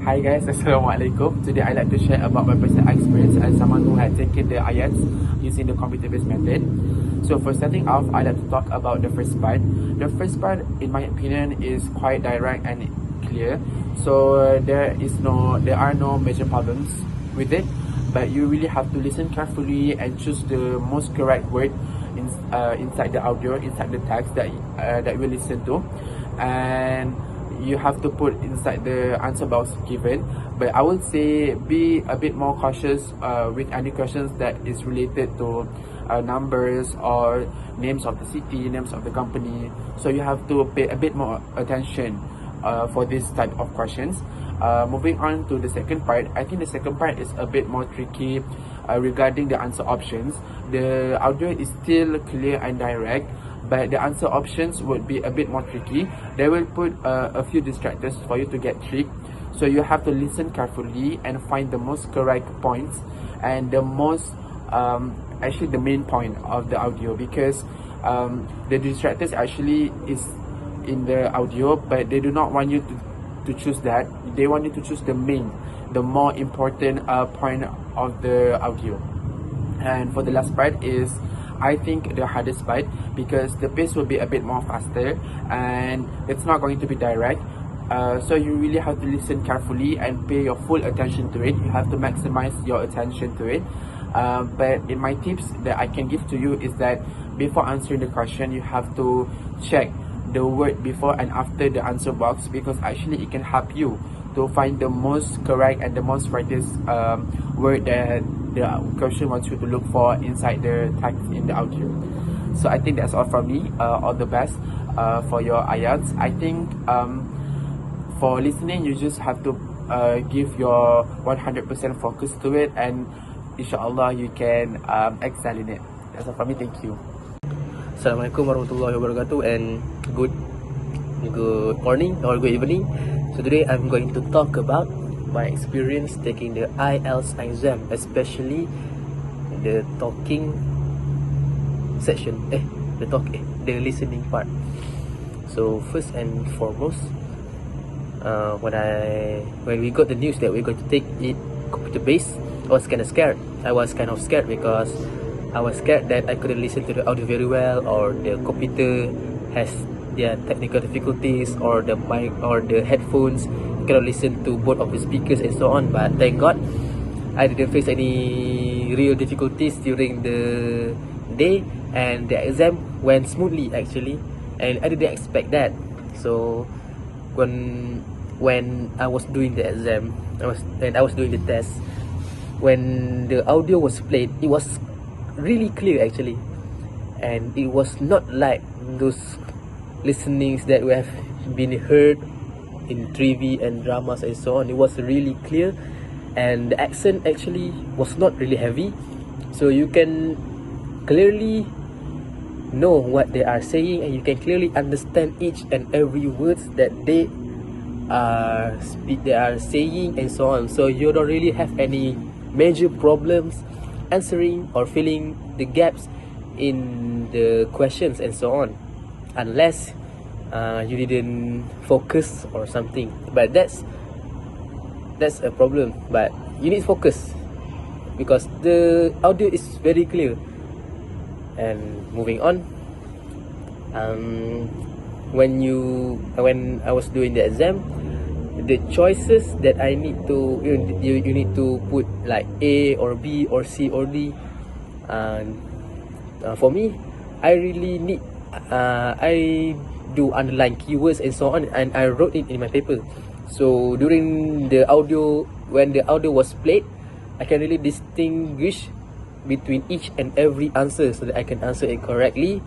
Hi guys, Assalamualaikum. Today I'd like to share about my personal experience as someone who had taken the Ielts using the computer-based method. So for starting off, I'd like to talk about the first part. The first part, in my opinion, is quite direct and clear. So there are no major problems with it, but you really have to listen carefully and choose the most correct word inside the audio, inside the text that we listen to, and you have to put inside the answer box given. But I would say be a bit more cautious with any questions that is related to numbers or names of the city, names of the company. So you have to pay a bit more attention for this type of questions. Moving on to the second part, I think the second part is a bit more tricky regarding the answer options. The audio is still clear and direct, but the answer options would be a bit more tricky. They will put a few distractors for you to get tricked. So you have to listen carefully and find the most correct points and the most actually the main point of the audio, because the distractors actually is in the audio, but they do not want you to choose that. They want you to choose the more important point of the audio. And for the last part is, I think, the hardest part, because the pace will be a bit more faster and it's not going to be direct. So you really have to listen carefully and pay your full attention to it. You have to maximize your attention to it. But in my tips that I can give to you is that before answering the question, you have to check the word before and after the answer box, because actually it can help you to find the most correct and the most rightest word that the question wants you to look for inside the text in the audio. So I think that's all from me. All the best for your IELTS. I think for listening, you just have to give your 100% focus to it, and inshallah you can excel in it. That's all from me. Thank you. Assalamualaikum warahmatullahi wabarakatuh, and good morning or good evening. So today I'm going to talk about my experience taking the IELTS exam, especially the talking section, the listening part. So first and foremost, when we got the news that we're going to take it computer based, I was kind of scared. Because I was scared that I couldn't listen to the audio very well, or the computer has their technical difficulties, or the mic or the headphones cannot listen to both of the speakers and so on. But thank God I didn't face any real difficulties during the day, and the exam went smoothly actually, and I didn't expect that. So when I was doing the exam, I was doing the test, when the audio was played, it was really clear actually, and it was not like those listenings that we have been heard in TV and dramas and so on. It was really clear, and the accent actually was not really heavy, so you can clearly know what they are saying, and you can clearly understand each and every words that they are saying and so on. So you don't really have any major problems answering or filling the gaps in the questions and so on, unless you didn't focus or something. But that's a problem. But you need focus because the audio is very clear. And moving on, when I was doing the exam, the choices that I need to you need to put like A or B or C or D. And for me, I really need I do underline keywords and so on, and I wrote it in my paper. So during the audio, when the audio was played, I can really distinguish between each and every answer so that I can answer it correctly.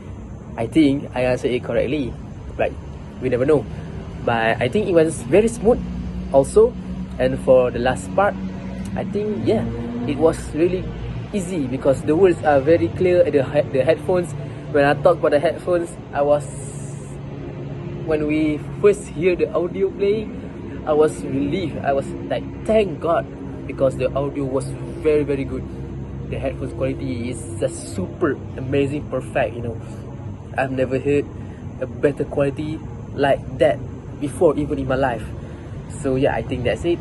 I think I answered it correctly, but we never know. But I think it was very smooth also. And for the last part, I think it was really easy because the words are very clear. The headphones, when I talk about the headphones, when we first hear the audio playing, I was relieved. I was like, thank God, because the audio was very, very good. The headphones quality is just super amazing, perfect. I've never heard a better quality like that before, even in my life. So I think that's it.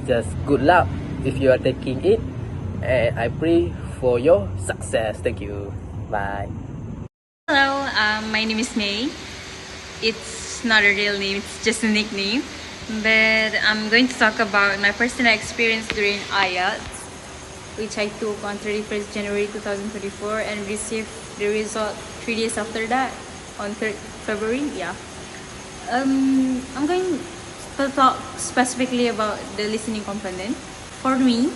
just good luck if you are taking it, and I pray for your success. Thank you. Bye. Hello, my name is May. It's not a real name, it's just a nickname. But I'm going to talk about my personal experience during Ielts, which I took on 31st January 2024 and received the result 3 days after that, on 3rd February. Yeah. I'm going to talk specifically about the listening component. For me,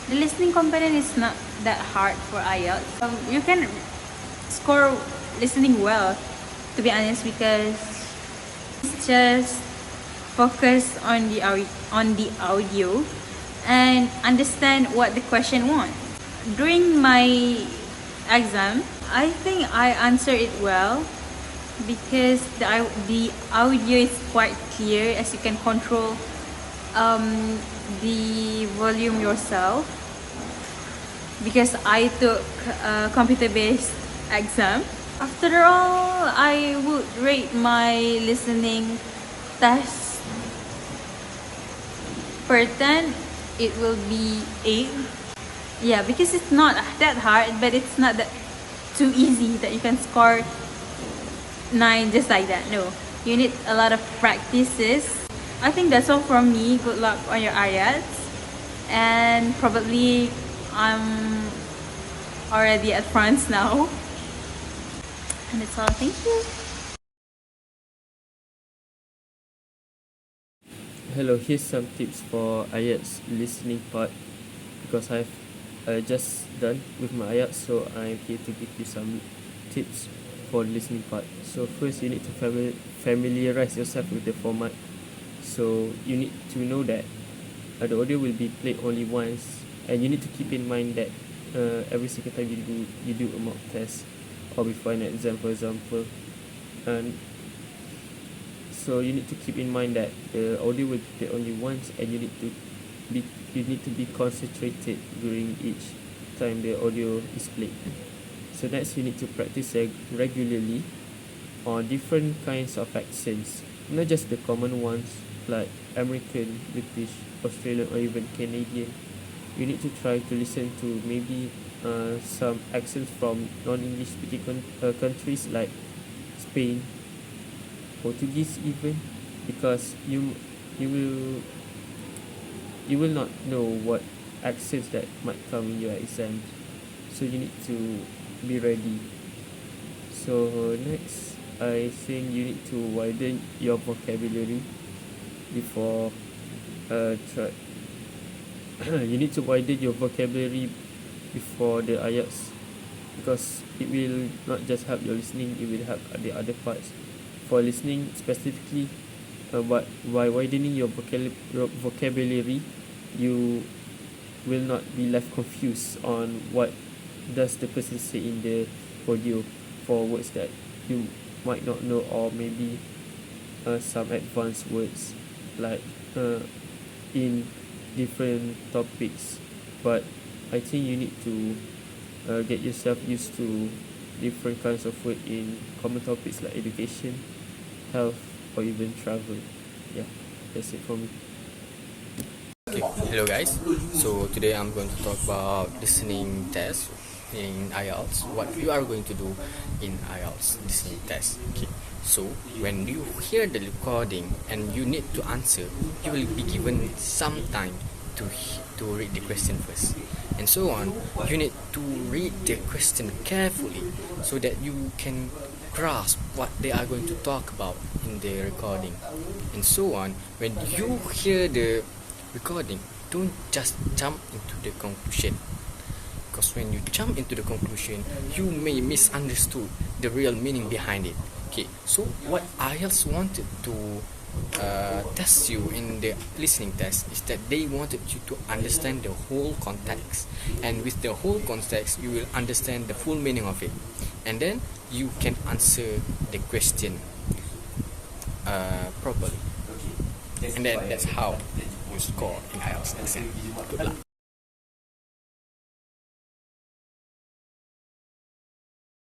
the listening component is not that hard for IELTS. You can score listening well, to be honest, because it's just focus on the audio and understand what the question wants. During my exam, I think I answered it well because the audio is quite clear, as you can control the volume yourself, because I took a computer-based exam. After all, I would rate my listening test per 10, it will be 8. Yeah, because it's not that hard, but it's not that too easy that you can score 9 just like that. No, you need a lot of practices. I think that's all from me. Good luck on your IELTS, and probably I'm already at France now. And that's all. Thank you. Hello, here's some tips for IELTS listening part, because I've just done with my IELTS, so I'm here to give you some tips for the listening part. So first, you need to familiarize yourself with the format. So you need to know that the audio will be played only once, and you need to keep in mind that every single time you do a mock test or before an exam, for example, and so you need to keep in mind that the audio will be played only once, and you need to be concentrated during each time the audio is played. So next, you need to practice regularly on different kinds of accents, not just the common ones like American, British, Australian, or even Canadian. You need to try to listen to maybe some accents from non-English speaking countries like Spain, Portuguese even, because you will not know what accents that might come in your exam, so you need to be ready. So next, I think you need to widen your vocabulary before you need to widen your vocabulary before the IELTS, because it will not just help your listening, it will help the other parts. For listening specifically, but by widening your vocabulary, you will not be left confused on what does the person say in the audio for words that you might not know, or maybe some advanced words like in different topics. But I think you need to get yourself used to different kinds of words in common topics like education, health, or even travel. Yeah, that's it for me. Okay, hello guys. So today I'm going to talk about listening test in IELTS. What you are going to do in IELTS listening test. Okay. So when you hear the recording and you need to answer, you will be given some time to read the question first, and so on. You need to read the question carefully so that you can grasp what they are going to talk about in the recording, and so on. When you hear the recording, don't just jump into the conclusion, because when you jump into the conclusion, you may misunderstood the real meaning behind it. Okay, so what IELTS wanted to test you in the listening test is that they wanted you to understand the whole context, and with the whole context you will understand the full meaning of it, and then you can answer the question properly, and then that's how you score in IELTS exam. Good luck.